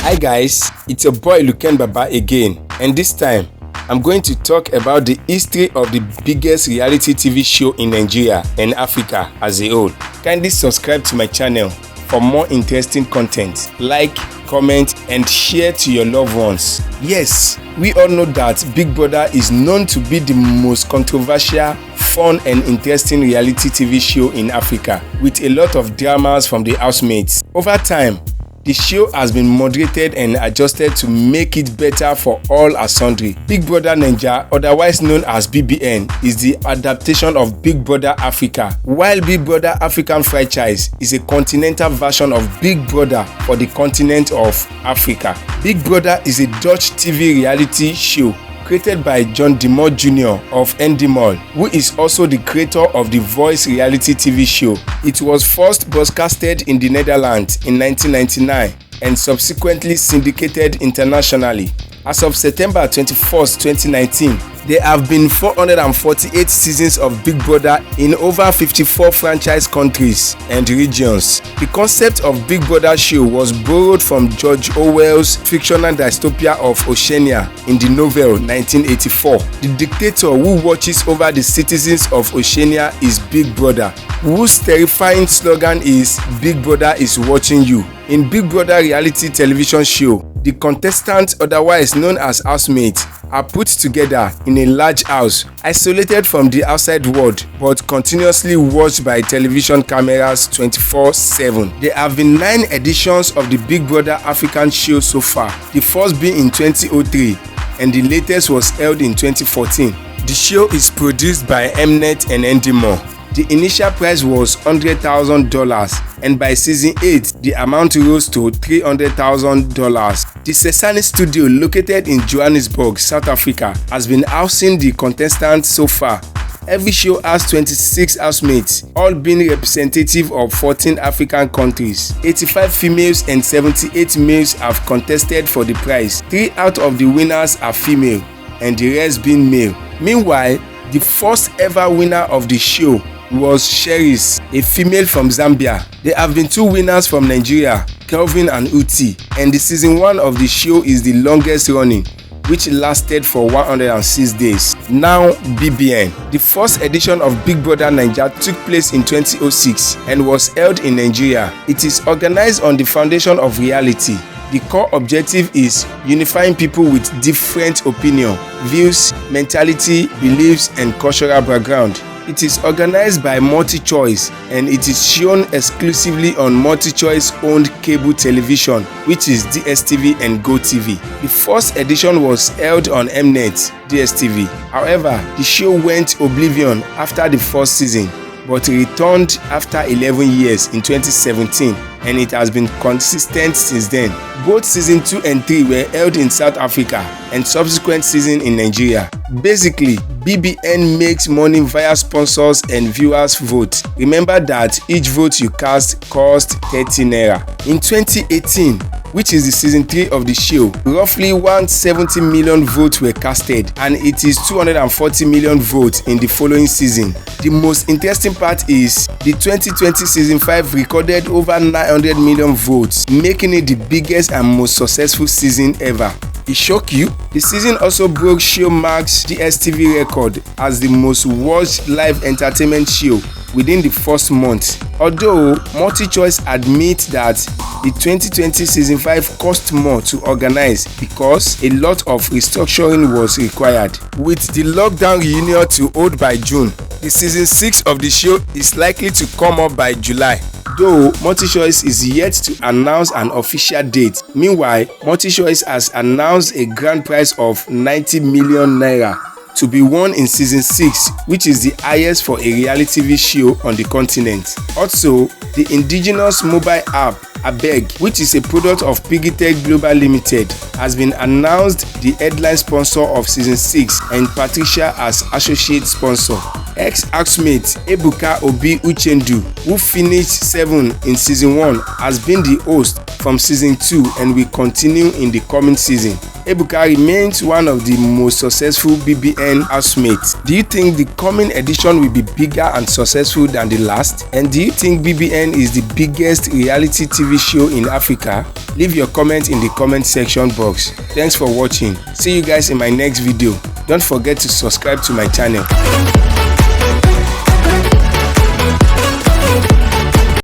Hi guys, it's your boy Luken Baba again, and this time I'm going to talk about the history of the biggest reality TV show in Nigeria and Africa as a whole. Kindly subscribe to my channel for more interesting content. Like, comment and share to your loved ones. Yes, we all know that Big Brother is known to be the most controversial, fun and interesting reality TV show in Africa, with a lot of dramas from the housemates. Over time, the show has been moderated and adjusted to make it better for all and sundry. Big Brother Naija, otherwise known as BBN, is the adaptation of Big Brother Africa, while Big Brother African franchise is a continental version of Big Brother for the continent of Africa. Big Brother is a Dutch TV reality show created by John de Mol Jr. of Endemol, who is also the creator of the Voice reality TV show. It was first broadcasted in the Netherlands in 1999 and subsequently syndicated internationally. As of September 21, 2019, there have been 448 seasons of Big Brother in over 54 franchise countries and regions. The concept of Big Brother show was borrowed from George Orwell's fictional dystopia of Oceania in the novel 1984. The dictator who watches over the citizens of Oceania is Big Brother, whose terrifying slogan is "Big Brother is watching you." In Big Brother reality television show, the contestants, otherwise known as housemates, are put together in a large house, isolated from the outside world, but continuously watched by television cameras 24/7. There have been 9 editions of the Big Brother African show so far, the first being in 2003, and the latest was held in 2014. The show is produced by Mnet and Endemol. The initial price was $100,000, and by season 8, the amount rose to $300,000. The Sesame Studio, located in Johannesburg, South Africa, has been housing the contestants so far. Every show has 26 housemates, all being representative of 14 African countries. 85 females and 78 males have contested for the prize. 3 out of the winners are female, and the rest being male. Meanwhile, the first ever winner of the show was Cherise, a female from Zambia. There have been 2 winners from Nigeria, Kelvin and Uti, and the season 1 of the show is the longest running, which lasted for 106 days. Now BBN. The first edition of Big Brother Naija took place in 2006 and was held in Nigeria. It is organized on the foundation of reality. The core objective is unifying people with different opinions, views, mentality, beliefs, and cultural background. It is organized by MultiChoice and it is shown exclusively on MultiChoice owned cable television, which is DSTV and GoTV. The first edition was held on Mnet DSTV. However, the show went oblivion after the first season, but returned after 11 years in 2017, and it has been consistent since then. Both season 2 and 3 were held in South Africa and subsequent season in Nigeria. Basically, BBN makes money via sponsors and viewers' vote. Remember that each vote you cast costs 30 naira. In 2018, which is the season 3 of the show, roughly 170 million votes were casted, and it is 240 million votes in the following season. The most interesting part is the 2020 season 5 recorded over 900 million votes, making it the biggest and most successful season ever. It shocked you? The season also broke Showmax DSTV record as the most watched live entertainment show within the first month. Although MultiChoice admits that the 2020 season 5 cost more to organize because a lot of restructuring was required. With the lockdown reunion to hold by June, the season 6 of the show is likely to come up by July, though MultiChoice is yet to announce an official date. Meanwhile, MultiChoice has announced a grand prize of 90 million naira to be won in season 6, which is the highest for a reality TV show on the continent. Also, the indigenous mobile app Abeg, which is a product of Piggytech Global Limited, has been announced the headline sponsor of season 6 and Patricia as associate sponsor. Ex-housemate Ebuka Obi Uchendu, who finished 7 in season 1, has been the host from season 2 and will continue in the coming season. Ebuka remains one of the most successful BBN housemates. Do you think the coming edition will be bigger and successful than the last? And do you think BBN is the biggest reality TV show in Africa? Leave your comment in the comment section box. Thanks for watching. See you guys in my next video. Don't forget to subscribe to my channel.